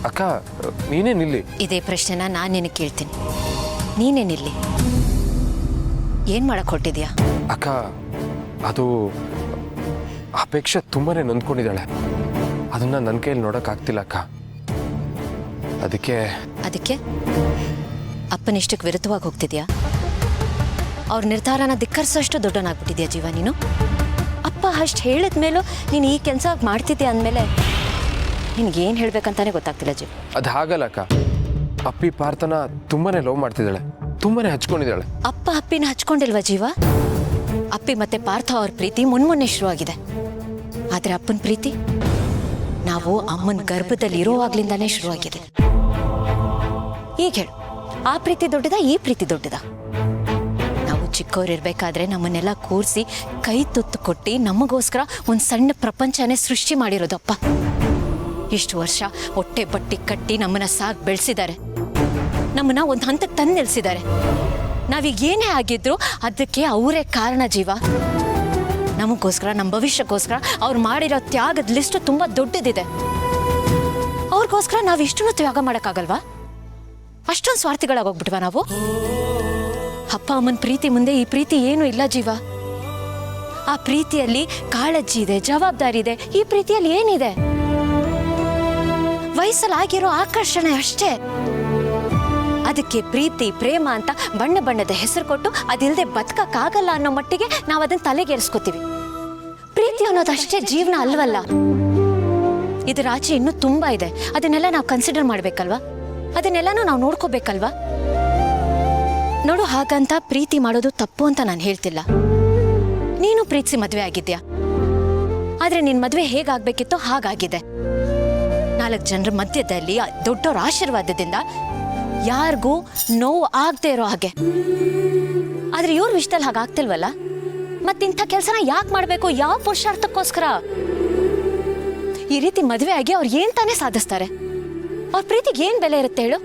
ಅಕ್ಕ ನೀನೇ ನಿಲ್ಲಿ. ಇದೇ ಪ್ರಶ್ನೆನ ನಾನು ನಿನಗೆ ಕೇಳ್ತೀನಿ. ನೀನೇ ನಿಲ್ಲಿ. ಏನು ಮಾಡಕ್ಕೆ ಹೊಟ್ಟಿದ್ಯಾ? ಅಕ್ಕ ಅದು ಅಪೇಕ್ಷೆ ತುಂಬಾನೇ ನೊಂದ್ಕೊಂಡಿದ್ದಾಳೆ. ಅದನ್ನ ನನ್ನ ಕೈಯಲ್ಲಿ ನೋಡೋಕ್ಕಾಗ್ತಿಲ್ಲ ಅಕ್ಕ. ಅದಕ್ಕೆ ಅಪ್ಪನಿಷ್ಟಕ್ಕೆ ವಿರುದ್ಧವಾಗಿ ಹೋಗ್ತಿದ್ಯಾ? ಅವ್ರ ನಿರ್ಧಾರನ ಧಿಕ್ಕರಿಸೋಷ್ಟು ದೊಡ್ಡನಾಗ್ಬಿಟ್ಟಿದ್ಯಾ ಜೀವ ನೀನು? ಅಪ್ಪ ಅಷ್ಟು ಹೇಳಿದ ಮೇಲೂ ನೀನು ಈ ಕೆಲಸ ಮಾಡ್ತಿದ್ಯಾ ಅಂದಮೇಲೆ ನಿನಗೇನು ಹೇಳ್ಬೇಕಂತಾನೆ ಗೊತ್ತಾಗ್ತಿಲ್ಲ ಜೀವ. ಅದು ಹಾಗಲ್ಲ ಅಕ್ಕ. ಅಪ್ಪಿ ಪಾರ್ಥನ ತುಂಬಾನೇ ಲವ್ ಮಾಡ್ತಿದ್ದಾಳೆ, ತುಂಬಾನೇ ಹಚ್ಕೊಂಡಿದ್ದಾಳೆ. ಅಪ್ಪ ಅಪ್ಪಿನ ಹಚ್ಕೊಂಡಿಲ್ವಾ ಜೀವ? ಅಪ್ಪಿ ಮತ್ತೆ ಪಾರ್ಥ ಅವ್ರ ಪ್ರೀತಿ ಮೊನ್ನೆ ಶುರುವಾಗಿದೆ. ಆದರೆ ಅಪ್ಪನ ಪ್ರೀತಿ ನಾವು ಅಮ್ಮನ ಗರ್ಭದಲ್ಲಿ ಇರೋವಾಗ್ಲಿಂದಾನೇ ಶುರುವಾಗಿದೆ. ಈಗ ಹೇಳು, ಆ ಪ್ರೀತಿ ದೊಡ್ಡದಾ ಈ ಪ್ರೀತಿ ದೊಡ್ಡದಾ? ನಾವು ಚಿಕ್ಕವರಿರ್ಬೇಕಾದ್ರೆ ನಮ್ಮನ್ನೆಲ್ಲ ಕೂರಿಸಿ ಕೈ ತುತ್ತು ಕೊಟ್ಟು ನಮಗೋಸ್ಕರ ಒಂದು ಸಣ್ಣ ಪ್ರಪಂಚನೇ ಸೃಷ್ಟಿ ಮಾಡಿರೋದಪ್ಪ. ಇಷ್ಟು ವರ್ಷ ಹೊಟ್ಟೆ ಬಟ್ಟಿ ಕಟ್ಟಿ ನಮ್ಮನ್ನ ಸಾಕಿ ಬೆಳೆಸಿದ್ದಾರೆ. ನಮ್ಮನ್ನ ಒಂದು ಹಂತಕ್ಕೆ ತಂದು ನಿಲ್ಲಿಸಿದ್ದಾರೆ. ನಾವೀಗ ಏನೇ ಆಗಿದ್ರು ಅದಕ್ಕೆ ಅವರೇ ಕಾರಣ ಜೀವ. ನಮಗೋಸ್ಕರ, ನಮ್ಮ ಭವಿಷ್ಯಕ್ಕೋಸ್ಕರ ಅವ್ರು ಮಾಡಿರೋ ತ್ಯಾಗದ ಲಿಸ್ಟು ತುಂಬ ದೊಡ್ಡದಿದೆ. ಅವ್ರಿಗೋಸ್ಕರ ನಾವು ಇಷ್ಟನ್ನು ತ್ಯಾಗ ಮಾಡೋಕ್ಕಾಗಲ್ವಾ? ಅಷ್ಟೊಂದು ಸ್ವಾರ್ಥಿಗಳಾಗೋಗ್ಬಿಟ್ವಾ ನಾವು? ಅಪ್ಪ ಅಮ್ಮನ ಪ್ರೀತಿ ಮುಂದೆ ಈ ಪ್ರೀತಿ ಏನೂ ಇಲ್ಲ ಜೀವ. ಆ ಪ್ರೀತಿಯಲ್ಲಿ ಕಾಳಜಿ ಇದೆ, ಜವಾಬ್ದಾರಿ ಇದೆ. ಈ ಪ್ರೀತಿಯಲ್ಲಿ ಏನಿದೆ? ವಯಸ್ಸಲ್ಲಾಗಿರೋ ಆಕರ್ಷಣೆ ಅಷ್ಟೇ. ಅದಕ್ಕೆ ಪ್ರೀತಿ ಪ್ರೇಮ ಅಂತ ಬಣ್ಣ ಬಣ್ಣದ ಹೆಸರು ಕೊಟ್ಟು ಅದಿಲ್ಲದೆ ಬದುಕಕ್ಕಾಗಲ್ಲ ಅನ್ನೋ ಮಟ್ಟಿಗೆ ನಾವು ಅದನ್ನ ತಲೆಗೇರಿಸ್ಕೋತೀವಿ. ಪ್ರೀತಿ ಅನ್ನೋದಷ್ಟೇ ಜೀವನ ಅಲ್ವಲ್ಲ. ಇದರ ಆಚೆ ಇನ್ನೂ ತುಂಬಾ ಇದೆ. ಅದನ್ನೆಲ್ಲ ನಾವು ಕನ್ಸಿಡರ್ ಮಾಡ್ಬೇಕಲ್ವಾ? ಅದನ್ನೆಲ್ಲನೂ ನಾವು ನೋಡ್ಕೋಬೇಕಲ್ವಾ? ನೋಡು, ಹಾಗಂತ ಪ್ರೀತಿ ಮಾಡೋದು ತಪ್ಪು ಅಂತ ನಾನು ಹೇಳ್ತಿಲ್ಲ. ನೀನು ಪ್ರೀತಿಸಿ ಮದುವೆ ಆಗಿದ್ಯಾ, ಆದ್ರೆ ನಿನ್ ಮದುವೆ ಹೇಗಾಗ್ಬೇಕಿತ್ತೋ ಹಾಗಾಗಿದೆ. 4 ಜನರ ಮಧ್ಯದಲ್ಲಿ ದೊಡ್ಡವರ ಆಶೀರ್ವಾದದಿಂದ ಯಾರಿಗೂ ನೋವು ಆಗದೆ ಇರೋ ಹಾಗೆ. ಆದ್ರೆ ಇವ್ರ ವಿಷಯದಲ್ಲಿ ಹಾಗಾಗ್ತಿಲ್ವಲ್ಲ? ಮತ್ತಿಂಥ ಕೆಲಸನ ಯಾಕೆ ಮಾಡಬೇಕು? ಯಾವ ಪುರುಷಾರ್ಥಕ್ಕೋಸ್ಕರ? ಈ ರೀತಿ ಮದುವೆ ಆಗಿ ಅವ್ರು ಏನ್ ತಾನೇ ಸಾಧಿಸ್ತಾರೆ? ಅವ್ರ ಪ್ರೀತಿಗೆ ಏನ್ ಬೆಲೆ ಇರುತ್ತೆ ಹೇಳು?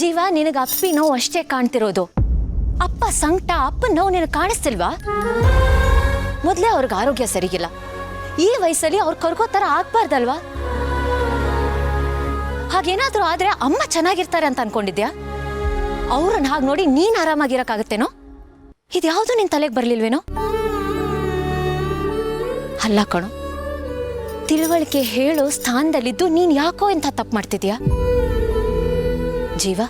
ಜೀವ, ನಿನಗೆ ಅಪ್ಪಿ ನೋವು ಅಷ್ಟೇ ಕಾಣ್ತಿರೋದು. ಅಪ್ಪ ಸಂಕಟ, ಅಪ್ಪನ ನೋವು ನಿನಗೆ ಕಾಣಿಸ್ತಿಲ್ವಾ? ಮೊದಲೇ ಅವ್ರಿಗೆ ಆರೋಗ್ಯ ಸರಿಗಿಲ್ಲ. ಈ ವಯಸ್ಸಲ್ಲಿ ಅವ್ರು ಕರ್ಗೋ ಥರ ಆಗ್ಬಾರ್ದಲ್ವಾ? ಹಾಗೇನಾದ್ರೂ ಆದ್ರೆ ಅಮ್ಮ ಚೆನ್ನಾಗಿರ್ತಾರೆ ಅಂತ ಅನ್ಕೊಂಡಿದ್ಯಾ? ಅವ್ರನ್ನ ಹಾಗೆ ನೋಡಿ ನೀನ್ ಆರಾಮಾಗಿರಕ್ಕಾಗತ್ತೇನೋ? ಇದ್ಯಾವುದು ನಿನ್ ತಲೆಗೆ ಬರ್ಲಿಲ್ವೇನೋ? ಅಲ್ಲ ಕಣೋ, ತಿಳುವಳಿಕೆ ಹೇಳೋ ಸ್ಥಾನದಲ್ಲಿದ್ದು ನೀನ್ ಯಾಕೋ ಇಂಥ ತಪ್ಪು ಮಾಡ್ತಿದ್ಯಾ? ಜೀವ,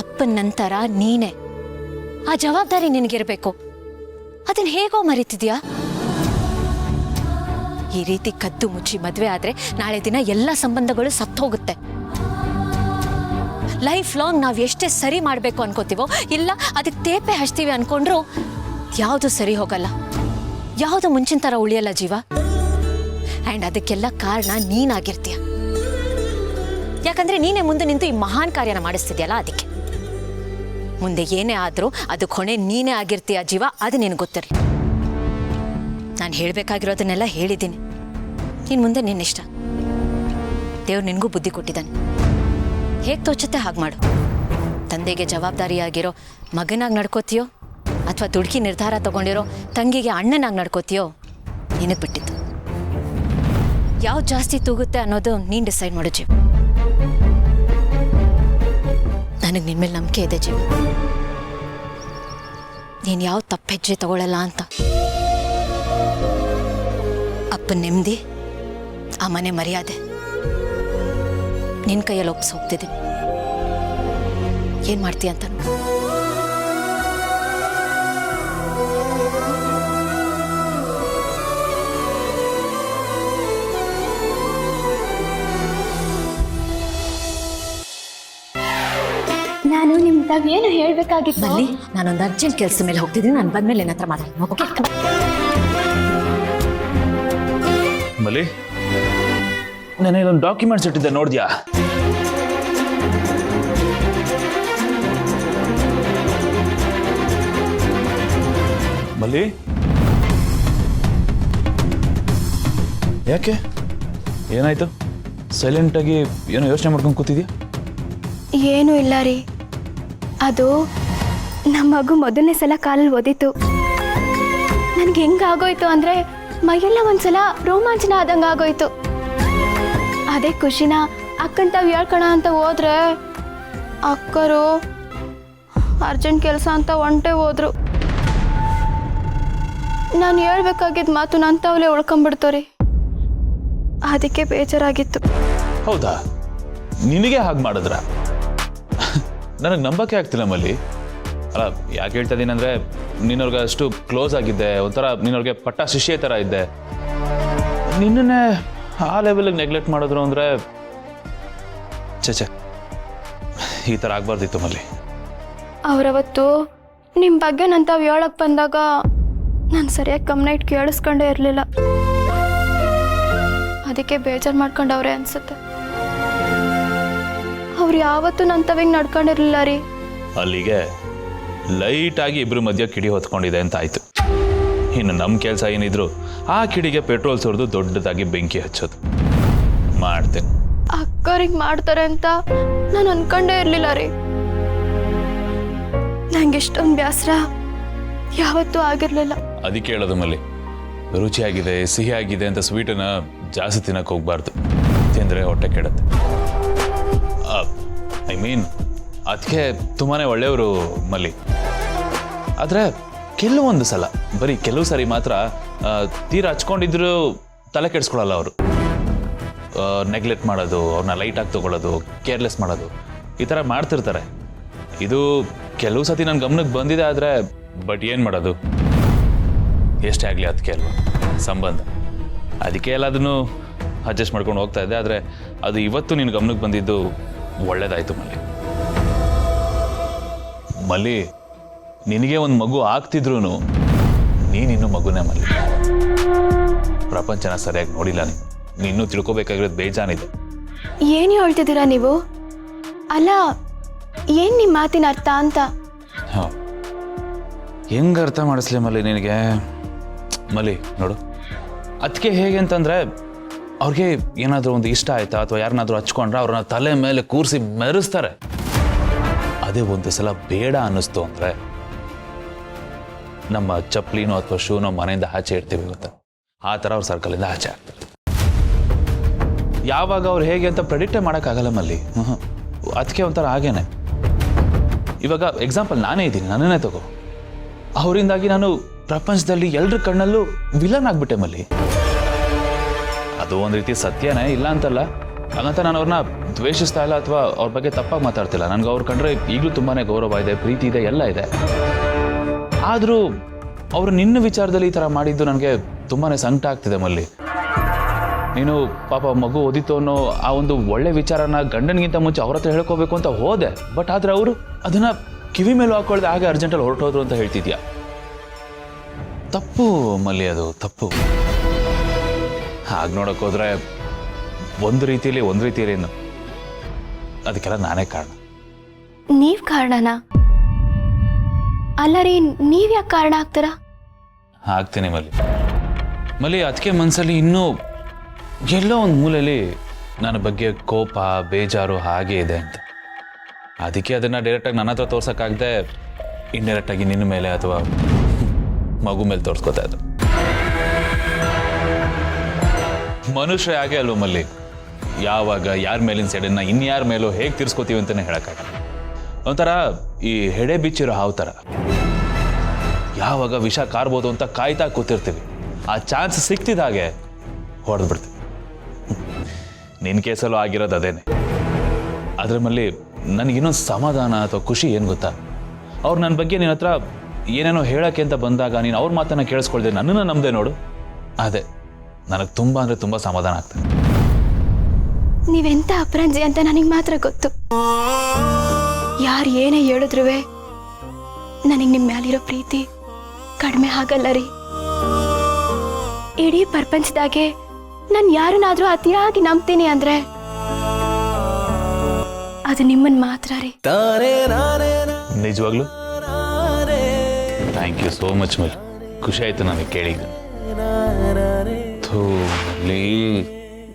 ಅಪ್ಪನ ನಂತರ ನೀನೇ. ಆ ಜವಾಬ್ದಾರಿ ನಿನಗಿರ್ಬೇಕು. ಅದನ್ನ ಹೇಗೋ ಮರಿತಿದ್ಯಾ? ಈ ರೀತಿ ಕದ್ದು ಮುಚ್ಚಿ ಮದುವೆ ಆದ್ರೆ ನಾಳೆ ದಿನ ಎಲ್ಲ ಸಂಬಂಧಗಳು ಸತ್ತೋಗುತ್ತೆ. ಲೈಫ್ ಲಾಂಗ್ ನಾವು ಎಷ್ಟೇ ಸರಿ ಮಾಡಬೇಕು ಅನ್ಕೋತೀವೋ, ಇಲ್ಲ ಅದಕ್ಕೆ ತೇಪೆ ಹಚ್ತೀವಿ ಅನ್ಕೊಂಡ್ರು ಯಾವುದು ಸರಿ ಹೋಗಲ್ಲ, ಯಾವುದು ಮುಂಚಿನ ಥರ ಉಳಿಯಲ್ಲ ಜೀವ. ಆ್ಯಂಡ್ ಅದಕ್ಕೆಲ್ಲ ಕಾರಣ ನೀನಾಗಿರ್ತೀಯ. ಯಾಕಂದ್ರೆ ನೀನೇ ಮುಂದೆ ನಿಂತು ಈ ಮಹಾನ್ ಕಾರ್ಯನ ಮಾಡಿಸ್ತಿದ್ಯಲ್ಲ, ಅದಕ್ಕೆ. ಮುಂದೆ ಏನೇ ಆದರೂ ಅದಕ್ಕೆ ಹೊಣೆ ನೀನೇ ಆಗಿರ್ತೀಯ ಜೀವ. ಅದು ನಿನಗೆ ಗೊತ್ತಿರಲಿ. ನಾನು ಹೇಳಬೇಕಾಗಿರೋದನ್ನೆಲ್ಲ ಹೇಳಿದ್ದೀನಿ. ಇನ್ನು ಮುಂದೆ ನಿನ್ನಿಷ್ಟ. ದೇವ್ರು ನಿನಗೂ ಬುದ್ಧಿ ಕೊಟ್ಟಿದ್ದಾನೆ. ಹೇಗೆ ತೋಚುತ್ತೆ ಹಾಗೆ ಮಾಡು. ತಂದೆಗೆ ಜವಾಬ್ದಾರಿಯಾಗಿರೋ ಮಗನಾಗಿ ನಡ್ಕೋತೀಯೋ ಅಥವಾ ದುಡುಕಿ ನಿರ್ಧಾರ ತಗೊಂಡಿರೋ ತಂಗಿಗೆ ಅಣ್ಣನಾಗಿ ನಡ್ಕೋತೀಯೋ ನಿನಗೆ ಬಿಟ್ಟಿತ್ತು. ಯಾವ್ದು ಜಾಸ್ತಿ ತೂಗುತ್ತೆ ಅನ್ನೋದು ನೀನು ಡಿಸೈಡ್ ಮಾಡು ಜೀವ. ನನಗೆ ನಿನ್ನ ಮೇಲೆ ನಂಬಿಕೆ ಇದೆ ಜೀವ. ನೀನು ಯಾವ ತಪ್ಪು ಹೆಜ್ಜೆ ತಗೊಳ್ಳಲ್ಲ ಅಂತ. ಅಪ್ಪನ ನೆಮ್ಮದಿ, ಆ ಮನೆ ಮರ್ಯಾದೆ ನಿನ್ನ ಕೈಯಲ್ಲಿ ಒಪ್ಪಿಸಿ ಹೋಗ್ತಿದ್ದೀನಿ. ಏನು ಮಾಡ್ತೀಯ ಅಂತ ನಾನು ನಿಮ್ದಾಗ ಏನು ಹೇಳ್ಬೇಕಾಗಿತ್ತು? ಬನ್ನಿ, ನಾನೊಂದು ಅರ್ಜೆಂಟ್ ಕೆಲಸದ ಮೇಲೆ ಹೋಗ್ತಿದ್ದೀನಿ. ನಾನು ಬಂದ್ಮೇಲೆ ನನ್ನ ಹತ್ರ ಮಾತಾಡ್ತೀನಿ. ಓಕೆ ಮಲಿ, ನಾನು ಇದೊಂದು ಡಾಕ್ಯುಮೆಂಟ್ಸ್ ಇಟ್ಟಿದ್ದೆ, ನೋಡಿದ್ಯಾ? ಮಲಿ, ಯಾಕೆ ಏನಾಯ್ತು? ಸೈಲೆಂಟಾಗಿ ಏನೋ ಯೋಚನೆ ಮಾಡ್ಕೊಂಡು ಕೂತಿದ್ಯಾ? ಏನೂ ಇಲ್ಲ ರೀ. ಅದು ನಮ್ಮ ಮಗು ಮೊದಲನೇ ಸಲ ಕಾಲಲ್ಲಿ ಓದಿತ್ತು. ನನಗೆ ಹೆಂಗಾಗೋಯ್ತು ಅಂದರೆ ಮೈಯೆಲ್ಲ ಒಂದ್ಸಲ ರೋಮಾಂಚನ ಆದಂಗೆ ಆಗೋಯ್ತು. ಅದೇ ಖುಷಿನ ಅಕ್ಕನ್ ತಾವ್ ಹೇಳ್ಕೊಳ ಅಂತ ಹೋದ್ರೆ ಅಕ್ಕರು ಅರ್ಜೆಂಟ್ ಕೆಲಸ ಅಂತ ಒಂಟೆ ಹೋದ್ರು. ನಾನು ಹೇಳ್ಬೇಕಾಗಿದ್ದ ಮಾತು ನನ್ನ ತಾವಲೇ ಉಳ್ಕೊಂಡ್ಬಿಡ್ತವ್ರಿ. ಅದಕ್ಕೆ ಬೇಜಾರಾಗಿತ್ತು. ಹೌದಾ, ನಿನಗೆ ಹಾಗೆ ಮಾಡಿದ್ರ? ನನಗೆ ನಂಬಕ್ಕೆ ಆಗ್ತಿಲ್ಲ ಮಲ್ಲಿ. ಅಲ್ಲ, ಯಾಕೆ ಹೇಳ್ತಾ ಇದ್ದೀನಿ ಅಂದರೆ, ನೀನವ್ರಿಗೆ ಅಷ್ಟು ಕ್ಲೋಸ್ ಆಗಿದ್ದೆ, ಒಂಥರ ನೀನವ್ರಿಗೆ ಪಟ್ಟ ಶಿಷ್ಯ ಥರ ಇದ್ದೆ. ನಿನ್ನನ್ನೇ ಆ ಲೆವೆಲ್ಗೆ ನೆಗ್ಲೆಕ್ಟ್ ಮಾಡಿದ್ರು ಅಂದರೆ ಚೆ ಈ ಥರ ಆಗ್ಬಾರ್ದಿತ್ತು ಮಲ್ಲಿ. ಅವರವತ್ತು ನಿಮ್ಮ ಬಗ್ಗೆ ನನ್ನ ತಾವು ಹೇಳಕ್ಕೆ ಬಂದಾಗ ನಾನು ಸರಿಯಾಗಿ ಗಮನ ಇಟ್ಟು ಕೇಳಿಸ್ಕೊಂಡೇ ಇರಲಿಲ್ಲ. ಅದಕ್ಕೆ ಬೇಜಾರು ಮಾಡ್ಕೊಂಡವ್ರೆ ಅನ್ಸುತ್ತೆ. ಅವ್ರು ಯಾವತ್ತೂ ನನ್ನ ತವಿಗೆ ನಡ್ಕೊಂಡಿರಲಿಲ್ಲ ರೀ. ಅಲ್ಲಿಗೆ ಲೈಟಾಗಿ ಇಬ್ಬರ ಮಧ್ಯ ಕಿಡಿ ಹೊತ್ಕೊಂಡಿದೆ ಅಂತ ಆಯಿತು. ಇನ್ನು ನಮ್ಮ ಕೆಲಸ ಏನಿದ್ರು ಆ ಕಿಡಿಗೆ ಪೆಟ್ರೋಲ್ ಸುರಿದು ದೊಡ್ಡದಾಗಿ ಬೆಂಕಿ ಹಚ್ಚೋದು ಮಾಡ್ತೇನೆ. ಅಕ್ಕರಿಗೆ ಮಾಡ್ತಾರೆ ಅಂತ ನಾನು ಅನ್ಕೊಂಡೇ ಇರಲಿಲ್ಲ ರೀ. ನಂಗೆ ಇಷ್ಟೊಂದು ಬೇಸರ ಯಾವತ್ತೂ ಆಗಿರಲಿಲ್ಲ. ಅದಕ್ಕೆ ಹೇಳೋದು ಮಲ್ಲಿ, ರುಚಿಯಾಗಿದೆ ಸಿಹಿಯಾಗಿದೆ ಅಂತ ಸ್ವೀಟನ್ನ ಜಾಸ್ತಿ ತಿನ್ನಕ್ಕೆ ಹೋಗ್ಬಾರ್ದು. ತಿಂದರೆ ಹೊಟ್ಟೆ ಕೆಡುತ್ತೆ. ಐ ಮೀನ್ ಅದಕ್ಕೆ ತುಂಬಾ ಒಳ್ಳೆಯವರು ಮಲ್ಲಿ. ಆದರೆ ಕೆಲವೊಂದು ಸಲ, ಬರೀ ಕೆಲವು ಸರಿ ಮಾತ್ರ ತೀರಾ ಹಚ್ಕೊಂಡಿದ್ರು ತಲೆ ಕೆಡಿಸ್ಕೊಳ್ಳಲ್ಲ ಅವರು. ನೆಗ್ಲೆಕ್ಟ್ ಮಾಡೋದು, ಅವ್ರನ್ನ ಲೈಟಾಗಿ ತೊಗೊಳ್ಳೋದು, ಕೇರ್ಲೆಸ್ ಮಾಡೋದು, ಈ ಥರ ಮಾಡ್ತಿರ್ತಾರೆ. ಇದು ಕೆಲವು ಸತಿ ನನ್ನ ಗಮನಕ್ಕೆ ಬಂದಿದೆ. ಆದರೆ ಬಟ್ ಏನು ಮಾಡೋದು, ಎಷ್ಟೇ ಆಗಲಿ ಅದಕ್ಕೆ ಅಲ್ವ ಸಂಬಂಧ. ಅದಕ್ಕೆ ಎಲ್ಲದನ್ನು ಅಡ್ಜಸ್ಟ್ ಮಾಡ್ಕೊಂಡು ಹೋಗ್ತಾ ಇದ್ದೆ. ಆದರೆ ಅದು ಇವತ್ತು ನಿನ್ನ ಗಮನಕ್ಕೆ ಬಂದಿದ್ದು ಒಳ್ಳೇದಾಯಿತು ಮಲ್ಲಿ. ಮಲ್ಲಿ, ನಿನಗೆ ಒಂದು ಮಗು ಆಗ್ತಿದ್ರು ನೀನಿನ್ನೂ ಮಗುನೇ ಮಲ್ಲಿ. ಪ್ರಪಂಚನ ಸರಿಯಾಗಿ ನೋಡಿಲ್ಲ ನೀನು ಇನ್ನೂ ತಿಳ್ಕೊಬೇಕಾಗಿರೋದು ಬೇಜಾನಿದೆ. ಏನು ಹೇಳ್ತಿದ್ದೀರಾ ನೀವು? ಅಲ್ಲ, ಏನು ನಿಮ್ಮ ಮಾತಿನ ಅರ್ಥ ಅಂತ? ಹಾಂ, ಹೆಂಗೆ ಅರ್ಥ ಮಾಡಿಸ್ಲಿ ಮಲ್ಲಿ ನಿನಗೆ? ಮಲ್ಲಿ ನೋಡು, ಅದಕ್ಕೆ ಹೇಗೆ ಅಂತಂದರೆ, ಅವ್ರಿಗೆ ಏನಾದರೂ ಒಂದು ಇಷ್ಟ ಆಯ್ತಾ ಅಥವಾ ಯಾರನ್ನಾದ್ರೂ ಹಚ್ಕೊಂಡ್ರೆ ಅವ್ರನ್ನ ತಲೆ ಮೇಲೆ ಕೂರಿಸಿ ಮೆರೆಸ್ತಾರೆ. ಅದೇ ಒಂದು ಸಲ ಬೇಡ ಅನ್ನಿಸ್ತು ಅಂದರೆ ನಮ್ಮ ಚಪ್ಪಲಿನೋ ಅಥವಾ ಶೂನೋ ಮನೆಯಿಂದ ಆಚೆ ಇಡ್ತೀವಿ ಗೊತ್ತಾ, ಆ ಥರ ಅವ್ರ ಸರ್ಕಲಿಂದ ಆಚೆ ಆಗ್ತಾರೆ. ಯಾವಾಗ ಅವ್ರು ಹೇಗೆ ಅಂತ ಪ್ರೆಡಿಕ್ಟೇ ಮಾಡೋಕ್ಕಾಗಲ್ಲ ಮಲ್ಲಿ. ಅದಕ್ಕೆ ಒಂಥರ ಹಾಗೇನೆ. ಇವಾಗ ಎಕ್ಸಾಂಪಲ್ ನಾನೇ ಇದ್ದೀನಿ, ನನ್ನನ್ನೇ ತಗೋ. ಅವರಿಂದಾಗಿ ನಾನು ಪ್ರಪಂಚದಲ್ಲಿ ಎಲ್ಲರ ಕಣ್ಣಲ್ಲೂ ವಿಲನ್ ಆಗ್ಬಿಟ್ಟೆ ಮಲ್ಲಿ. ಅದು ಒಂದು ರೀತಿ ಸತ್ಯನೇ, ಇಲ್ಲ ಅಂತಲ್ಲ. ಹಾಗಂತ ನಾನು ಅವ್ರನ್ನ ದ್ವೇಷಿಸ್ತಾ ಇಲ್ಲ ಅಥವಾ ಅವ್ರ ಬಗ್ಗೆ ತಪ್ಪಾಗಿ ಮಾತಾಡ್ತಿಲ್ಲ. ನನಗೆ ಅವ್ರು ಕಂಡ್ರೆ ಈಗಲೂ ತುಂಬಾ ಗೌರವ ಇದೆ, ಪ್ರೀತಿ ಇದೆ, ಎಲ್ಲ ಇದೆ. ಆದರೂ ಅವರು ನಿನ್ನ ವಿಚಾರದಲ್ಲಿ ಈ ಥರ ಮಾಡಿದ್ದು ನನಗೆ ತುಂಬಾ ಸಂಕಟ ಆಗ್ತಿದೆ ಮಲ್ಲಿ. ನೀನು ಪಾಪ ಮಗು ಓದಿತು ಅನ್ನೋ ಆ ಒಂದು ಒಳ್ಳೆ ವಿಚಾರನ ಗಂಡನಿಗಿಂತ ಮುಂಚೆ ಅವ್ರ ಹತ್ರ ಹೇಳ್ಕೋಬೇಕು ಅಂತ ಹೋದೆ. ಬಟ್ ಆದರೆ ಅವರು ಅದನ್ನು ಕಿವಿ ಮೇಲೂ ಹಾಕೊಳ್ದೆ ಹಾಗೆ ಅರ್ಜೆಂಟಲ್ಲಿ ಹೊರಟೋದ್ರು ಅಂತ ಹೇಳ್ತಿದ್ಯಾ. ತಪ್ಪು ಮಲ್ಲಿ, ಅದು ತಪ್ಪು. ಹಾಗೆ ನೋಡೋಕೆ ಹೋದರೆ ಒಂದು ರೀತಿಯಲ್ಲಿ ಅದಕ್ಕೆಲ್ಲ ನಾನೇ ಕಾರಣ. ನೀವು ಕಾರಣನಾ? ಅಲ್ಲ ರೀ, ನೀವು ಯಾಕೆ ಕಾರಣ ಆಗ್ತೀರಾ? ಆಗ್ತೀನಿ ಮಲ್ಲಿ. ಅದಕ್ಕೆ ಮನಸ್ಸಲ್ಲಿ ಇನ್ನೂ ಎಲ್ಲೋ ಒಂದು ಮೂಲೆಯಲ್ಲಿ ನನ್ನ ಬಗ್ಗೆ ಕೋಪ, ಬೇಜಾರು ಹಾಗೆ ಇದೆ ಅಂತ. ಅದಕ್ಕೆ ಅದನ್ನು ಡೈರೆಕ್ಟಾಗಿ ನನ್ನ ಹತ್ರ ತೋರ್ಸೋಕ್ಕಾಗದೆ ಇಂಡೈರೆಕ್ಟಾಗಿ ನಿನ್ನ ಮೇಲೆ ಅಥವಾ ಮಗು ಮೇಲೆ ತೋರಿಸ್ಕೊತಾ ಇದ್ದೆ. ಮನುಷ್ಯ ಹಾಗೆ ಅಲ್ವ ಮಲ್ಲಿ, ಯಾವಾಗ ಯಾರ ಮೇಲಿನ ಸೆಡನ್ನ ಇನ್ಯಾರ ಮೇಲೋ ಹೇಗೆ ತೀರ್ಸ್ಕೊತೀವಿ ಅಂತಲೇ ಹೇಳೋಕ್ಕಾಗಲ್ಲ. ಒಂಥರ ಈ ಹೆಡೆ ಬಿಚ್ಚಿರೋ ಹಾವು ಥರ. ಯಾವಾಗ ವಿಷ ಕಾರ್ಬೋದು ಅಂತ ಕಾಯ್ತಾ ಕೂತಿರ್ತೀವಿ, ಆ ಚಾನ್ಸ್ ಸಿಕ್ತಿದ್ದ ಹಾಗೆ ಹೊಡೆದು ಬಿಡ್ತೀವಿ. ನಿನ್ನ ಕೇಸಲ್ಲೂ ಆಗಿರೋದು ಅದೇನೆ. ಅದ್ರ ಮೇಲೆ ನನಗಿನ್ನೊಂದು ಸಮಾಧಾನ ಅಥವಾ ಖುಷಿ ಏನು ಗೊತ್ತಾ, ಅವ್ರು ನನ್ನ ಬಗ್ಗೆ ನಿನ್ನ ಹತ್ರ ಏನೇನೋ ಹೇಳೋಕ್ಕೆ ಅಂತ ಬಂದಾಗ ನೀನು ಅವ್ರ ಮಾತನ್ನು ಕೇಳಿಸ್ಕೊಳ್ದೆ ನನ್ನನ್ನು ನಂಬದೆ ನೋಡು, ಅದೇ ನನಗೆ ತುಂಬ ಅಂದರೆ ತುಂಬ ಸಮಾಧಾನ ಆಗ್ತದೆ. ನೀವೆಂತ ಅಪರಂಜಿ ಅಂತ ನನಗೆ ಮಾತ್ರ ಗೊತ್ತು. ಯಾರು ಏನೇ ಹೇಳಿದ್ರು ನನಗೆ ನಿಮ್ಮ ಮ್ಯಾಲಿರೋ ಪ್ರೀತಿ ಕಡಿಮೆ ಆಗಲ್ಲ ರೀ. ಇಡೀ ಪ್ರಪಂಚದಾಗೆ ನಾನು ಯಾರನ್ನಾದ್ರೂ ಅತಿಯಾಗಿ ನಂಬ್ತೀನಿ ಅಂದ್ರೆ ಅದು ನಿಮ್ಮನ್ನು ಮಾತ್ರ ರೀ. ನಿಜವಾಗ್ಲೂ ಥ್ಯಾಂಕ್ ಯು ಸೋ ಮಚ್ ಮಲ್ಲಿ. ಖುಷಿ ಆಯಿತು ನನಗೆ ಕೇಳಿದ್ದು.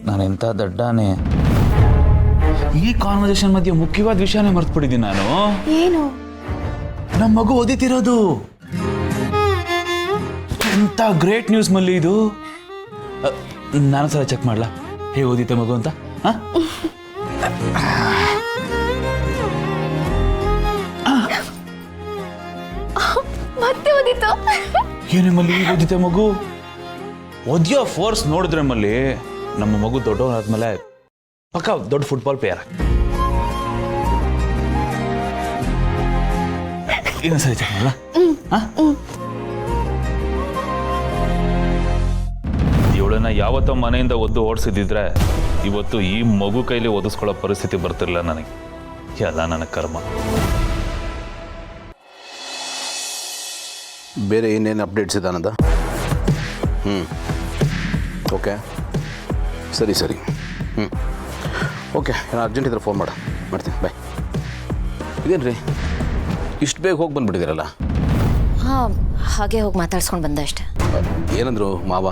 ನಾನೆಂಥ ದಡ್ಡಾನೆ. ಈ ಕಾನ್ವರ್ಸೇಷನ್ ಮಧ್ಯೆ ಮುಖ್ಯವಾದ ವಿಷಯನೇ ಮರ್ತ್ಬಿಟ್ಟಿದ್ದೀನಿ ನಾನು. ಏನು? ನಮ್ಮ ಮಗು ಓದಿತಿರೋದು. ಎಂಥ ಗ್ರೇಟ್ ನ್ಯೂಸ್ ಮಲ್ಲಿ ಇದು. ನಾನು ಸಲ ಚೆಕ್ ಮಾಡ್ಲಾ ಹೇಗೆ ಓದಿತ್ತೆ ಮಗು ಅಂತ? ಮತ್ತೆ ಓದಿತ್ತು. ಏನೇ ಮಲ್ಲಿ ಓದಿತೆ ಮಗು? ಓದಿಯೋ ಫೋರ್ಸ್ ನೋಡಿದ್ರೆ ಮಲ್ಲಿ ನಮ್ಮ ಮಗು ದೊಡ್ಡವನಾದ್ಮೇಲೆ ಪಕ್ಕ ದೊಡ್ಡ ಫುಟ್ಬಾಲ್ ಪ್ಲೇಯರ್. ಇನ್ನೊಂದ್ಸರಿ ಚೆಕ್ ಮಾಡಲ್ಲ? ಇವಳನ್ನ ಯಾವತ್ತೋ ಮನೆಯಿಂದ ಒದ್ದು ಓಡಿಸಿದ್ರೆ ಇವತ್ತು ಈ ಮಗು ಕೈಲಿ ಓದಿಸ್ಕೊಳ್ಳೋ ಪರಿಸ್ಥಿತಿ ಬರ್ತಿರ್ಲಿಲ್ಲ ನನಗೆ. ಎಲ್ಲ ನನ್ನ ಕರ್ಮ. ಬೇರೆ ಏನೇನು ಅಪ್ಡೇಟ್ಸ್ ಇದಾನದ? ಓಕೆ, ಸರಿ ಸರಿ. ಓಕೆ, ನಾನು ಅರ್ಜೆಂಟ್ ಇದ್ರೆ ಫೋನ್ ಮಾಡ್ತೀನಿ. ಬಾಯ್. ಇದೇನು ರೀ ಇಷ್ಟು ಬೇಗ ಹೋಗಿ ಬಂದುಬಿಟ್ಟಿದ್ದೀರಲ್ಲ? ಹಾಂ, ಹಾಗೆ ಹೋಗಿ ಮಾತಾಡ್ಸ್ಕೊಂಡು ಬಂದೆ ಅಷ್ಟೆ. ಏನಂದ್ರು ಮಾವ?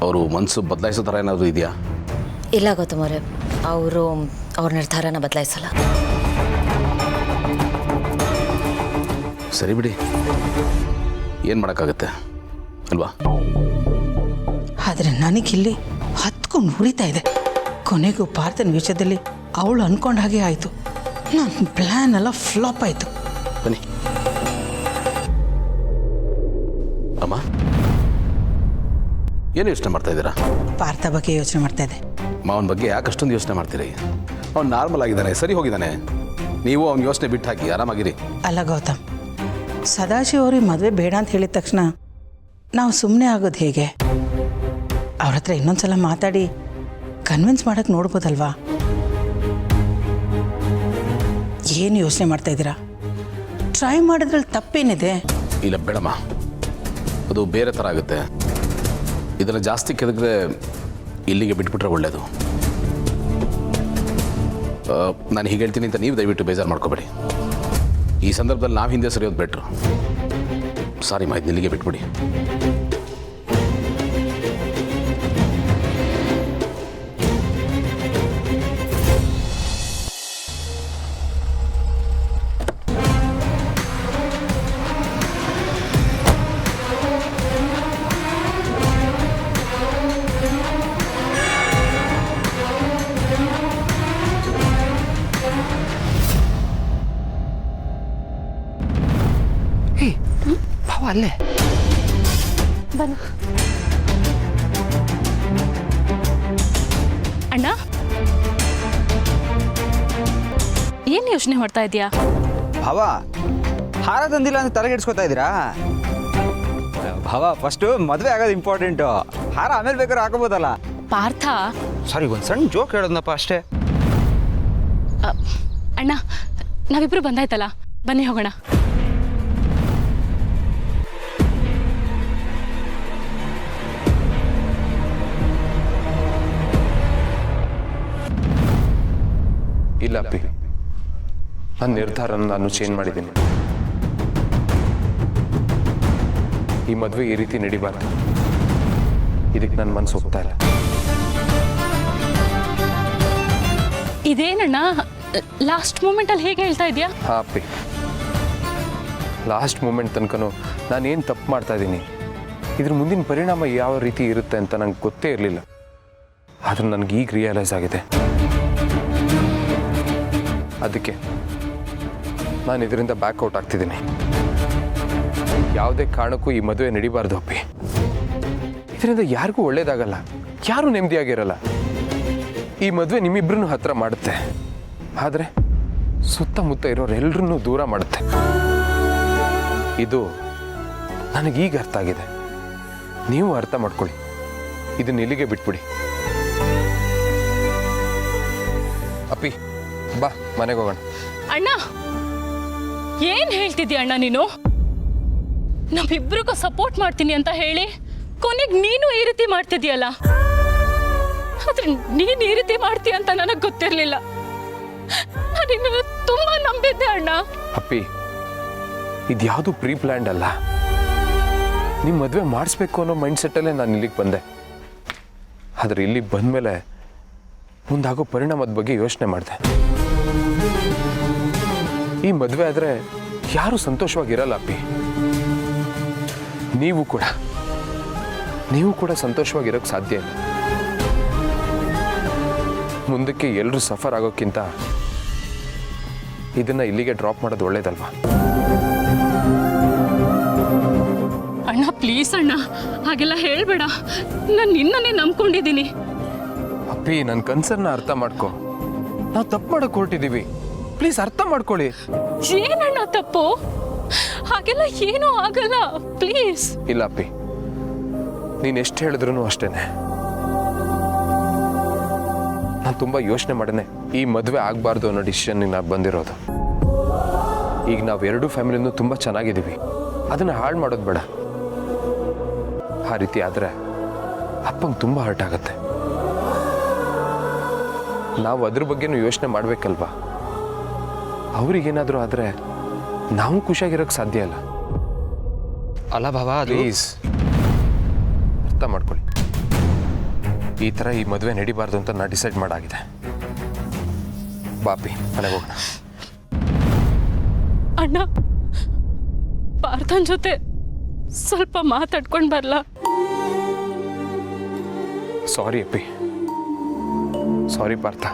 ಅವರು ಮನಸ್ಸು ಬದಲಾಯಿಸೋ ಥರ ಏನಾದರೂ ಇದೆಯಾ? ಇಲ್ಲ ಗೌತಮರೇ, ಅವರು ಅವ್ರ ನಿರ್ಧಾರನ ಬದಲಾಯಿಸಲ್ಲ. ಸರಿ ಬಿಡಿ, ಏನು ಮಾಡೋಕ್ಕಾಗತ್ತೆ ಅಲ್ವಾ? ಆದರೆ ನನಗಿಲ್ಲಿ ಹತ್ಕೊಂಡು ಉರಿತಾ ಇದೆ. ಕೊನೆಗೂ ಪಾರ್ಥನ ವಿಷಯದಲ್ಲಿ ಅವಳು ಅಂದ್ಕೊಂಡ ಹಾಗೆ ಆಯಿತು. ನನ್ನ ಪ್ಲ್ಯಾನ್ ಎಲ್ಲ ಫ್ಲಾಪ್ ಆಯಿತು. ಬನ್ನಿ ಅಮ್ಮ. ಏನು ಯೋಚನೆ ಮಾಡ್ತಾ ಇದ್ದೀರಾ? ಪಾರ್ಥ ಬಗ್ಗೆ ಯೋಚನೆ ಮಾಡ್ತಾ ಇದೆ. ಮಾವನ ಬಗ್ಗೆ ಯಾಕೆ ಅಷ್ಟೊಂದು ಯೋಚನೆ ಮಾಡ್ತೀರಿ? ಅವ್ನು ನಾರ್ಮಲ್ ಆಗಿದ್ದಾನೆ, ಸರಿ ಹೋಗಿದ್ದಾನೆ. ನೀವು ಅವ್ನ ಯೋಚನೆ ಬಿಟ್ಟು ಹಾಕಿ ಆರಾಮಾಗಿರಿ. ಅಲ್ಲ ಗೌತಮ್, ಸದಾಶಿವ ಅವ್ರಿಗೆ ಮದುವೆ ಬೇಡ ಅಂತ ಹೇಳಿದ ತಕ್ಷಣ ನಾವು ಸುಮ್ಮನೆ ಆಗೋದು ಹೇಗೆ? ಅವ್ರ ಹತ್ರ ಇನ್ನೊಂದ್ಸಲ ಮಾತಾಡಿ ಕನ್ವಿನ್ಸ್ ಮಾಡೋಕ್ಕೆ ನೋಡ್ಬೋದಲ್ವಾ? ಏನು ಯೋಚನೆ ಮಾಡ್ತಾ ಇದ್ದೀರಾ? ಟ್ರೈ ಮಾಡಿದ್ರಲ್ಲಿ ತಪ್ಪೇನಿದೆ? ಇಲ್ಲ ಬೇಡಮ್ಮ, ಅದು ಬೇರೆ ಥರ ಆಗುತ್ತೆ. ಇದನ್ನು ಜಾಸ್ತಿ ಕೆದಕಿದ್ರೆ ಇಲ್ಲಿಗೆ ಬಿಟ್ಬಿಟ್ರೆ ಒಳ್ಳೆಯದು. ನಾನು ಹೀಗೆ ಹೇಳ್ತೀನಿ ಅಂತ ನೀವು ದಯವಿಟ್ಟು ಬೇಜಾರು ಮಾಡ್ಕೋಬೇಡಿ. ಈ ಸಂದರ್ಭದಲ್ಲಿ ನಾವು ಹಿಂದೆ ಸರಿಯೋದು ಬೆಟ್ರು. ಸಾರಿ ಮಾ, ಇಲ್ಲಿಗೆ ಬಿಟ್ಬಿಡಿ. ಅಲ್ಲೇ ಬನ್ನಿ ಅಣ್ಣ, ಏನ್ ಯೋಚನೆ ಮಾಡ್ತಾ ಇದೀಯಾ? ಭಾವ, ಹಾರ ತಂದಿಲ್ಲ ಅಂತ ತಲೆಗೆಡ್ಸ್ಕೊತಾ ಇದ್ದೀರಾ? ಭಾವ, ಫಸ್ಟು ಮದುವೆ ಆಗೋದು ಇಂಪಾರ್ಟೆಂಟು. ಹಾರ ಆಮೇಲೆ ಬೇಕಾದ್ರೆ ಹಾಕೋಬೋದಲ್ಲ. ಪಾರ್ಥ, ಸಾರಿ, ಒಂದು ಸಣ್ಣ ಜೋಕ್ ಹೇಳೋದನಪ್ಪ ಅಷ್ಟೇ. ಅಣ್ಣ, ನಾವಿಬ್ರು ಬಂದಾಯ್ತಲ್ಲ, ಬನ್ನಿ ಹೋಗೋಣ. ಇಲ್ಲ ಅಪ್ಪಿ, ನನ್ನ ನಿರ್ಧಾರನ ನಾನು ಚೇಂಜ್ ಮಾಡಿದ್ದೀನಿ. ಈ ಮದುವೆ ಈ ರೀತಿ ನಡಿಬಾರ್ದು. ಇದಕ್ಕೆ ನನ್ನ ಮನಸ್ಸು ಒಪ್ತಾ ಇಲ್ಲ. ಇದೇನಣ್ಣ ಲಾಸ್ಟ್ ಮೂಮೆಂಟಲ್ಲಿ ಹೇಗೆ ಹೇಳ್ತಾ ಇದೆಯಾ? ಹಾಂ ಅಪ್ಪಿ, ಲಾಸ್ಟ್ ಮೂಮೆಂಟ್ ತನಕನೂ ನಾನೇನು ತಪ್ಪು ಮಾಡ್ತಾ ಇದ್ದೀನಿ, ಇದ್ರ ಮುಂದಿನ ಪರಿಣಾಮ ಯಾವ ರೀತಿ ಇರುತ್ತೆ ಅಂತ ನಂಗೆ ಗೊತ್ತೇ ಇರಲಿಲ್ಲ. ಆದ್ರೆ ನನಗೆ ಈಗ ರಿಯಲೈಸ್ ಆಗಿದೆ. ಅದಕ್ಕೆ ನಾನು ಇದರಿಂದ ಬ್ಯಾಕ್ಔಟ್ ಆಗ್ತಿದ್ದೀನಿ. ಯಾವುದೇ ಕಾರಣಕ್ಕೂ ಈ ಮದುವೆ ನಡಿಬಾರ್ದು ಅಪ್ಪಿ. ಇದರಿಂದ ಯಾರಿಗೂ ಒಳ್ಳೇದಾಗಲ್ಲ, ಯಾರೂ ನೆಮ್ಮದಿಯಾಗಿರಲ್ಲ. ಈ ಮದುವೆ ನಿಮ್ಮಿಬ್ರನ್ನೂ ಹತ್ರ ಮಾಡುತ್ತೆ, ಆದರೆ ಸುತ್ತಮುತ್ತ ಇರೋರೆಲ್ಲರನ್ನೂ ದೂರ ಮಾಡುತ್ತೆ. ಇದು ನನಗೀಗ ಅರ್ಥ ಆಗಿದೆ. ನೀವು ಅರ್ಥ ಮಾಡ್ಕೊಳ್ಳಿ. ಇದನ್ನ ಇಲ್ಲಿಗೆ ಬಿಟ್ಬಿಡಿ. ಅಪ್ಪಿ ಬಾ, ಮನೆಗೆ ಹೋಗೋಣ. ಅಣ್ಣ, ಏನ್ ಹೇಳ್ತಿದ್ಯಾ ಅಣ್ಣ ನೀನು? ನಮ್ಮಿಬ್ರಿಗೂ ಸಪೋರ್ಟ್ ಮಾಡ್ತೀನಿ ಅಂತ ಹೇಳಿ ಕೊನೆಗೆ ನೀನು ಈ ರೀತಿ ಮಾಡ್ತಿದ್ಯಲ್ಲ. ಆದ್ರೆ ನೀನ್ ಈ ರೀತಿ ಮಾಡ್ತೀಯ ಅಂತ ನನಗೆ ಗೊತ್ತಿರ್ಲಿಲ್ಲ. ನಾನು ತುಂಬಾ ನಂಬಿದ್ದೆ ಅಣ್ಣ. ಅಪ್ಪಿ, ಇದ್ಯಾವುದು ಪ್ರೀ ಪ್ಲ್ಯಾಂಡ್ ಅಲ್ಲ. ನಿಮ್ಮ ಮದುವೆ ಮಾಡಿಸ್ಬೇಕು ಅನ್ನೋ ಮೈಂಡ್ ಸೆಟ್ಟಲ್ಲೇ ನಾನು ಇಲ್ಲಿಗೆ ಬಂದೆ. ಆದರೆ ಇಲ್ಲಿಗೆ ಬಂದಮೇಲೆ ಮುಂದಾಗೋ ಪರಿಣಾಮದ ಬಗ್ಗೆ ಯೋಚನೆ ಮಾಡಿದೆ. ಈ ಮದುವೆ ಆದರೆ ಯಾರೂ ಸಂತೋಷವಾಗಿರಲ್ಲ ಅಪ್ಪಿ. ನೀವು ಕೂಡ ಸಂತೋಷವಾಗಿರೋಕ್ಕೆ ಸಾಧ್ಯ ಇಲ್ಲ. ಮುಂದಕ್ಕೆ ಎಲ್ಲರೂ ಸಫರ್ ಆಗೋಕ್ಕಿಂತ ಇದನ್ನ ಇಲ್ಲಿಗೆ ಡ್ರಾಪ್ ಮಾಡೋದು ಒಳ್ಳೇದಲ್ವಾ? ಅಣ್ಣ ಪ್ಲೀಸ್ ಅಣ್ಣ, ಹಾಗೆಲ್ಲ ಹೇಳ್ಬೇಡ. ನಾನು ನಿನ್ನನ್ನೇ ನಂಬ್ಕೊಂಡಿದ್ದೀನಿ. ಅಪ್ಪಿ, ನನ್ನ ಕನ್ಸರ್ನ ಅರ್ಥ ಮಾಡ್ಕೊ. ನಾವು ತಪ್ಪು ಮಾಡಕ್ ಹೊರಟಿದ್ದೀವಿ, ಪ್ಲೀಸ್ ಅರ್ಥ ಮಾಡ್ಕೊಳ್ಳಿ. ಏನಣ್ಣ ತಪ್ಪು? ಹಾಗೆಲ್ಲ ಏನೂ ಆಗಲ್ಲ, ಪ್ಲೀಸ್. ಇಲ್ಲ ಅಪ್ಪಿ, ನೀನು ಎಷ್ಟು ಹೇಳಿದ್ರು ಅಷ್ಟೇನೆ. ನಾನು ತುಂಬ ಯೋಚನೆ ಮಾಡೇನೆ ಈ ಮದುವೆ ಆಗಬಾರ್ದು ಅನ್ನೋ ಡಿಸಿಷನ್ನಿಗೆ ನಾನು ಬಂದಿರೋದು. ಈಗ ನಾವು ಎರಡೂ ಫ್ಯಾಮಿಲಿನೂ ತುಂಬ ಚೆನ್ನಾಗಿದ್ದೀವಿ, ಅದನ್ನು ಹಾಳು ಮಾಡೋದು ಬೇಡ. ಆ ರೀತಿ ಆದರೆ ಅಪ್ಪಂಗೆ ತುಂಬ ಹರ್ಟ್ ಆಗುತ್ತೆ. ನಾವು ಅದ್ರ ಬಗ್ಗೆನೂ ಯೋಚನೆ ಮಾಡಬೇಕಲ್ವಾ? ಅವ್ರಿಗೇನಾದರೂ ಆದರೆ ನಾವು ಖುಷಿಯಾಗಿರೋಕ್ಕೆ ಸಾಧ್ಯ ಇಲ್ಲ. ಅಲ್ಲ ಭಾವ, ಅದು ಪ್ಲೀಸ್ ಅರ್ಥ ಮಾಡ್ಕೊಳ್ಳಿ. ಈ ಥರ ಈ ಮದುವೆ ನಡಿಬಾರ್ದು ಅಂತ ನಾನು ಡಿಸೈಡ್ ಮಾಡಾಗಿದೆ. ಬಾಪಿ, ಮನೆಗೆ ಹೋಗೋಣ. ಅಣ್ಣ, ಪಾರ್ಥನ್ ಜೊತೆ ಸ್ವಲ್ಪ ಮಾತಾಡ್ಕೊಂಡು ಬರಲಾ? ಸಾರಿ ಅಪ್ಪಿ, ಸಾರಿ ಪಾರ್ಥ,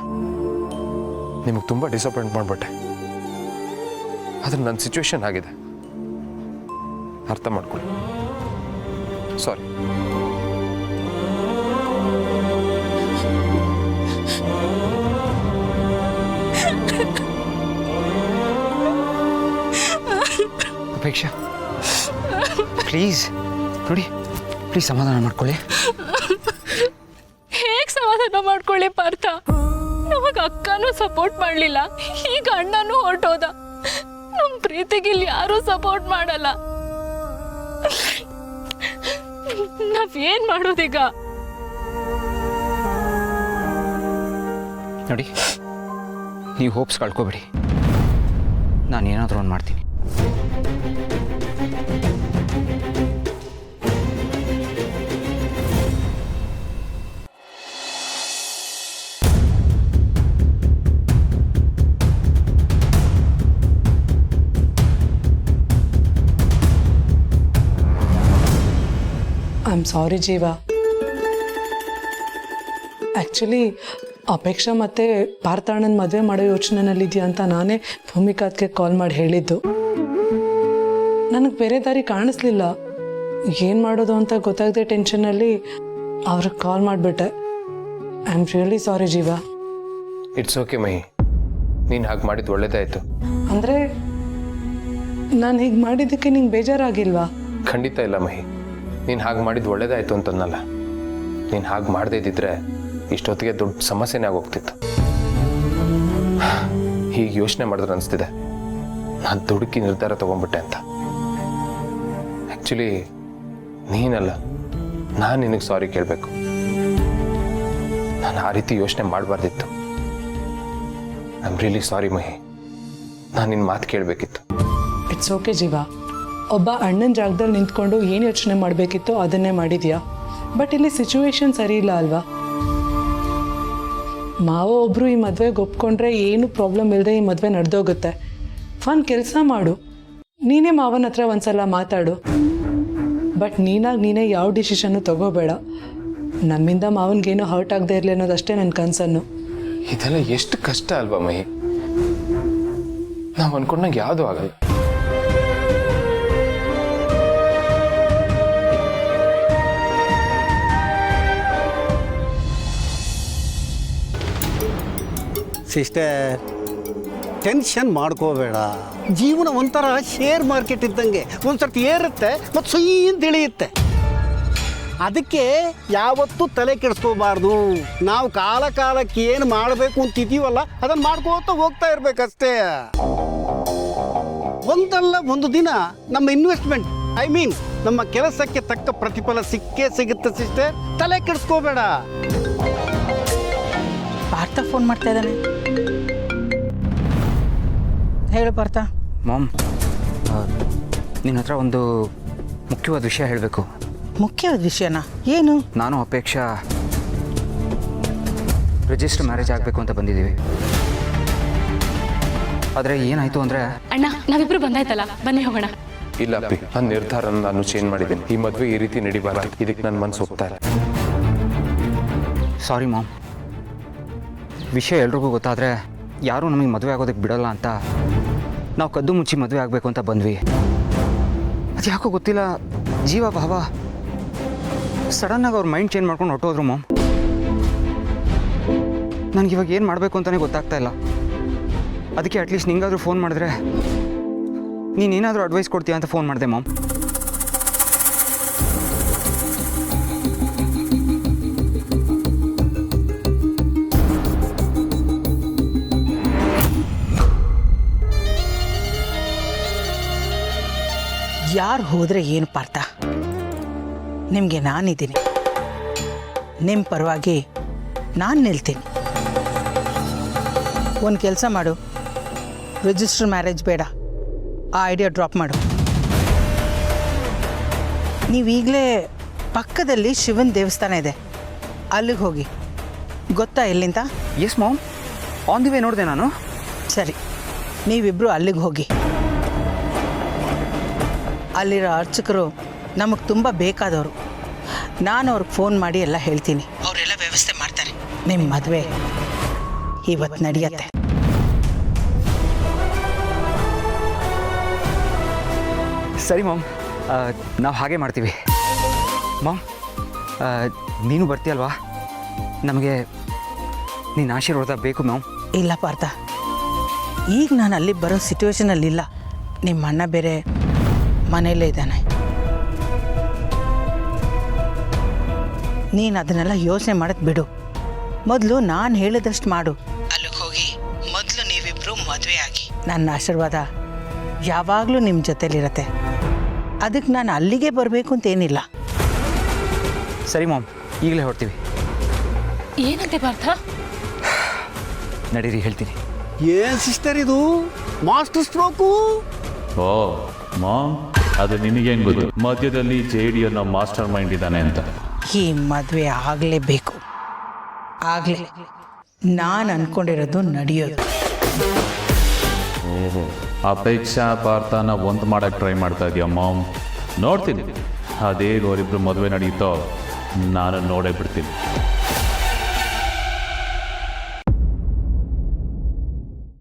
ನಿಮಗೆ ತುಂಬ ಡಿಸಪಾಯಿಂಟ್ ಮಾಡಿಬಿಟ್ಟೆ. ಆದ್ರೆ ನನ್ನ ಸಿಚುವೇಶನ್ ಆಗಿದೆ, ಅರ್ಥ ಮಾಡ್ಕೊಳ್ಳಿ. ಸಾರಿ. ಅಪೇಕ್ಷಾ, ಪ್ಲೀಸ್ ನೋಡಿ, ಪ್ಲೀಸ್ ಸಮಾಧಾನ ಮಾಡ್ಕೊಳ್ಳಿ. ಹೇಗ್ ಸಮಾಧಾನ ಮಾಡ್ಕೊಳ್ಳಿ ಪಾರ್ಥ? ನಮಗ ಅಕ್ಕನೂ ಸಪೋರ್ಟ್ ಮಾಡ್ಲಿಲ್ಲ, ಈಗ ಅಣ್ಣನೂ ಹೊರಟೋದ. ನಮ್ ಪ್ರೀತಿಗೆ ಇಲ್ಲಿ ಯಾರೂ ಸಪೋರ್ಟ್ ಮಾಡಲ್ಲ. ನಾವೇನ್ ಮಾಡೋದೀಗ? ನೋಡಿ, ನೀವು ಹೋಪ್ಸ್ ಕಳ್ಕೊಬೇಡಿ, ನಾನು ಏನಾದರೂ ಒಂದು ಮಾಡ್ತೀನಿ. ಐ ಆಮ್ ಸಾರಿ ಜೀವ. ಆ್ಯಕ್ಚುಲಿ ಅಪೇಕ್ಷಾ ಮತ್ತು ಪಾರ್ಥಣ್ಣನ ಮದುವೆ ಮಾಡೋ ಯೋಚನೆಯಲ್ಲಿದೆಯಾ ಅಂತ ನಾನೇ ಭೂಮಿಕಾತ್ಗೆ ಕಾಲ್ ಮಾಡಿ ಹೇಳಿದ್ದು. ನನಗೆ ಬೇರೆ ದಾರಿ ಕಾಣಿಸ್ಲಿಲ್ಲ, ಏನು ಮಾಡೋದು ಅಂತ ಗೊತ್ತಾಗದೆ ಟೆನ್ಷನಲ್ಲಿ ಅವ್ರಿಗೆ ಕಾಲ್ ಮಾಡಿಬಿಟ್ಟೆ. ಐ ಆಮ್ ರಿಯಲಿ ಸಾರಿ ಜೀವ. ಇಟ್ಸ್ ಓಕೆ ಮಹಿ, ನೀನು ಹಾಗೆ ಮಾಡಿದ್ದು ಒಳ್ಳೇದಾಯಿತು. ಅಂದರೆ ನಾನು ಹೀಗೆ ಮಾಡಿದ್ದಕ್ಕೆ ನಿಂಗೆ ಬೇಜಾರಾಗಿಲ್ವಾ? ಖಂಡಿತ ಇಲ್ಲ ಮಹಿ, ನೀನು ಹಾಗೆ ಮಾಡಿದ್ದು ಒಳ್ಳೇದಾಯಿತು ಅಂತನ್ನಲ್ಲ. ನೀನು ಹಾಗೆ ಮಾಡದೇ ಇದ್ದಿದ್ರೆ ಇಷ್ಟೊತ್ತಿಗೆ ದೊಡ್ಡ ಸಮಸ್ಯೆನೇ ಆಗೋಗ್ತಿತ್ತು. ಹೀಗೆ ಯೋಚನೆ ಮಾಡಿದ್ರೆ ಅನಿಸ್ತಿದೆ ನಾನು ದುಡುಕಿ ನಿರ್ಧಾರ ತೊಗೊಂಡ್ಬಿಟ್ಟೆ ಅಂತ. ಆ್ಯಕ್ಚುಲಿ ನೀನಲ್ಲ, ನಾನು ನಿನಗೆ ಸಾರಿ ಕೇಳಬೇಕು. ನಾನು ಆ ರೀತಿ ಯೋಚನೆ ಮಾಡಬಾರ್ದಿತ್ತು. ಐ ಆಮ್ ರಿಯಲಿ ಸಾರಿ ಮಹಿ, ನಾನು ನಿನ್ನ ಮಾತು ಕೇಳಬೇಕಿತ್ತು. ಇಟ್ಸ್ ಓಕೆ ಜೀವ. ಒಬ್ಬ ಅಣ್ಣನ ಜಾಗದಲ್ಲಿ ನಿಂತ್ಕೊಂಡು ಏನು ಯೋಚನೆ ಮಾಡಬೇಕಿತ್ತು ಅದನ್ನೇ ಮಾಡಿದ್ಯಾ. ಬಟ್ ಇಲ್ಲಿ ಸಿಚುವೇಶನ್ ಸರಿ ಇಲ್ಲ ಅಲ್ವಾ? ಮಾವ ಒಬ್ಬರು ಈ ಮದುವೆಗೆ ಒಪ್ಕೊಂಡ್ರೆ ಏನು ಪ್ರಾಬ್ಲಮ್ ಇಲ್ಲದೆ ಈ ಮದುವೆ ನಡೆದೋಗುತ್ತೆ. ಒಂದು ಕೆಲಸ ಮಾಡು, ನೀನೇ ಮಾವನ ಹತ್ರ ಒಂದ್ಸಲ ಮಾತಾಡು. ಬಟ್ ನೀನೇ ಯಾವ ಡಿಸಿಷನ್ನು ತಗೋಬೇಡ. ನಮ್ಮಿಂದ ಮಾವನಿಗೇನು ಹರ್ಟ್ ಆಗದೆ ಇರಲಿ ಅನ್ನೋದಷ್ಟೇ ನನ್ನ ಕನಸನ್ನು. ಇದೆಲ್ಲ ಎಷ್ಟು ಕಷ್ಟ ಅಲ್ವಾ ಮಹಿ? ನಾವು ಅನ್ಕೊಂಡಂಗೆ ಯಾವುದೂ ಆಗಲ್ಲ. ಸಿಸ್ಟರ್, ಟೆನ್ಷನ್ ಮಾಡ್ಕೋಬೇಡ. ಜೀವನ ಒಂಥರ ಶೇರ್ ಮಾರ್ಕೆಟ್ ಇದ್ದಂಗೆ, ಒಂದ್ಸರ್ತಿ ಏರುತ್ತೆ ಮತ್ತು ಸುಯ್ಯಿಂದ ಇಳಿಯುತ್ತೆ. ಅದಕ್ಕೆ ಯಾವತ್ತೂ ತಲೆ ಕೆಡಿಸ್ಕೋಬಾರ್ದು. ನಾವು ಕಾಲಕ್ಕೆ ಏನು ಮಾಡಬೇಕು ಅಂತಿದ್ದೀವಲ್ಲ ಅದನ್ನು ಮಾಡ್ಕೋತ ಹೋಗ್ತಾ ಇರ್ಬೇಕಷ್ಟೇ. ಒಂದಲ್ಲ ಒಂದು ದಿನ ನಮ್ಮ ಇನ್ವೆಸ್ಟ್ಮೆಂಟ್, ಐ ಮೀನ್ ನಮ್ಮ ಕೆಲಸಕ್ಕೆ ತಕ್ಕ ಪ್ರತಿಫಲ ಸಿಕ್ಕೇ ಸಿಗುತ್ತೆ ಸಿಸ್ಟರ್. ತಲೆ ಕೆಡಿಸ್ಕೋಬೇಡ. ಪಾರ್ಥ ಫೋನ್ ಮಾಡ್ತಾ ಇದ್ದಾನೆ. ಹೇಳು ಪಾರ್ಥ. ಮಾಮ್, ನಿನ್ನ ಹತ್ರ ಒಂದು ಮುಖ್ಯವಾದ ವಿಷಯ ಹೇಳಬೇಕು. ಮುಖ್ಯವಾದ ವಿಷಯನಾ? ಏನು? ನಾನು ಅಪೇಕ್ಷಾ ರಿಜಿಸ್ಟರ್ ಮ್ಯಾರೇಜ್ ಆಗಬೇಕು ಅಂತ ಬಂದಿದ್ದೀವಿ. ಆದರೆ ಏನಾಯಿತು ಅಂದರೆ... ಅಣ್ಣ, ನಾವಿಬ್ರು ಬಂದಾಯ್ತಲ್ಲ, ಬನ್ನಿ ಹೋಗೋಣ. ಇಲ್ಲ ಅಪ್ಪಿ, ನನ್ನ ನಿರ್ಧಾರ ನಾನು ಚೇಂಜ್ ಮಾಡಿದ್ದೀನಿ. ಈ ಮದುವೆ ಈ ರೀತಿ ನಡಿಬಾರ್ದು. ಇದಕ್ಕೆ ನನ್ನ ಮನಸ್ಸು ಒಪ್ತಾ ಇಲ್ಲ. ಸಾರಿ ಮಾಮ್, ವಿಷಯ ಎಲ್ರಿಗೂ ಗೊತ್ತಾದರೆ ಯಾರೂ ನಮಗೆ ಮದುವೆ ಆಗೋದಕ್ಕೆ ಬಿಡೋಲ್ಲ ಅಂತ ನಾವು ಕದ್ದು ಮುಚ್ಚಿ ಮದುವೆ ಆಗಬೇಕು ಅಂತ ಬಂದ್ವಿ. ಅದು ಯಾಕೋ ಗೊತ್ತಿಲ್ಲ, ಜೀವ ಭಾವ ಸಡನ್ನಾಗಿ ಅವ್ರ ಮೈಂಡ್ ಚೇಂಜ್ ಮಾಡ್ಕೊಂಡು ಹೊಟ್ಟೋದ್ರು ಮಾಮ್. ನನಗಿವಾಗ ಏನು ಮಾಡಬೇಕು ಅಂತಲೇ ಗೊತ್ತಾಗ್ತಾ ಇಲ್ಲ. ಅದಕ್ಕೆ ಅಟ್ಲೀಸ್ಟ್ ನಿಂಗಾದರೂ ಫೋನ್ ಮಾಡಿದ್ರೆ ನೀನೇನಾದರೂ ಅಡ್ವೈಸ್ ಕೊಡ್ತೀಯ ಅಂತ ಫೋನ್ ಮಾಡಿದೆ ಮಾಮ್. ಯಾರು ಹೋದರೆ ಏನು ಪಾರ್ಥ, ನಿಮಗೆ ನಾನಿದ್ದೀನಿ. ನಿಮ್ಮ ಪರವಾಗಿ ನಾನು ನಿಲ್ತೀನಿ. ಒಂದು ಕೆಲಸ ಮಾಡು, ರಿಜಿಸ್ಟರ್ ಮ್ಯಾರೇಜ್ ಬೇಡ, ಆ ಐಡಿಯಾ ಡ್ರಾಪ್ ಮಾಡು. ನೀವೀಗಲೇ ಪಕ್ಕದಲ್ಲಿ ಶಿವನ ದೇವಸ್ಥಾನ ಇದೆ, ಅಲ್ಲಿಗೆ ಹೋಗಿ. ಗೊತ್ತಾ ಎಲ್ಲಿಂದ? Yes ma'am, on the way ನೋಡಿದೆ ನಾನು. ಸರಿ, ನೀವಿಬ್ಬರು ಅಲ್ಲಿಗೆ ಹೋಗಿ. ಅಲ್ಲಿರೋ ಅರ್ಚಕರು ನಮಗೆ ತುಂಬ ಬೇಕಾದವರು. ನಾನು ಅವ್ರಿಗೆ ಫೋನ್ ಮಾಡಿ ಎಲ್ಲ ಹೇಳ್ತೀನಿ, ಅವರೆಲ್ಲ ವ್ಯವಸ್ಥೆ ಮಾಡ್ತಾರೆ. ನಿಮ್ಮ ಮದುವೆ ಇವತ್ತು ನಡೆಯತ್ತೆ. ಸರಿ ಮಾಮ್, ನಾವು ಹಾಗೆ ಮಾಡ್ತೀವಿ. ಮಾಮ್, ನೀನು ಬರ್ತೀಯಲ್ವಾ? ನಮಗೆ ನಿನ್ನ ಆಶೀರ್ವಾದ ಬೇಕು ಮಾಮ್. ಇಲ್ಲ ಪಾರ್ಥ, ಈಗ ನಾನು ಅಲ್ಲಿ ಬರೋ ಸಿಚುವೇಶನಲ್ಲಿಲ್ಲ. ನಿಮ್ಮ ಅಣ್ಣ ಬೇರೆ ಮನೆಯಲ್ಲೇ ಇದ್ದಾನೆ. ನೀನು ಅದನ್ನೆಲ್ಲ ಯೋಚನೆ ಮಾಡೋದು ಬಿಡು. ಮೊದಲು ನಾನು ಹೇಳಿದಷ್ಟು ಮಾಡು. ಅಲ್ಲಿಗೆ ಹೋಗಿ ಮೊದಲು ನೀವಿಬ್ಬರು ಮದುವೆ ಆಗಿ. ನನ್ನ ಆಶೀರ್ವಾದ ಯಾವಾಗಲೂ ನಿಮ್ಮ ಜೊತೆಲಿರತ್ತೆ. ಅದಕ್ಕೆ ನಾನು ಅಲ್ಲಿಗೆ ಬರಬೇಕು ಅಂತೇನಿಲ್ಲ. ಸರಿ ಮಾಮ್, ಈಗಲೇ ಹೊರಡ್ತೀವಿ. ಏನಂತೆ ಪಾರ್ಥ? ನಡೀರಿ, ಹೇಳ್ತೀನಿ. ಏನ್ ಸಿಸ್ಟರ್ ಇದು ಮಾಸ್ಟರ್ ಸ್ಟ್ರೋಕು? ಓ ಮಾಮ್, ಅದು ನಿನಗೇನು ಗೊತ್ತು ಮಧ್ಯದಲ್ಲಿ JD ಅನ್ನೋ ಮಾಸ್ಟರ್ ಮೈಂಡ್ ಇದ್ದಾನೆ ಅಂತ? ಈ ಮದುವೆ ಆಗಲೇಬೇಕು. ಆಗಲೇ ನಾನು ಅಂದ್ಕೊಂಡಿರೋದು ನಡೆಯೋದು. ಓಹೋ, ಅಪೇಕ್ಷಾ ಪಾರ್ಥನ ಒಂದು ಮಾಡಕ್ಕೆ ಟ್ರೈ ಮಾಡ್ತಾ ಇದೆಯಾ ಮಾಮ್? ನೋಡ್ತೀನಿ, ಅದೇ ಅವರಿಬ್ರು ಮದುವೆ ನಡೆಯುತ್ತೋ ನಾನು ನೋಡೇ ಬಿಡ್ತೀನಿ.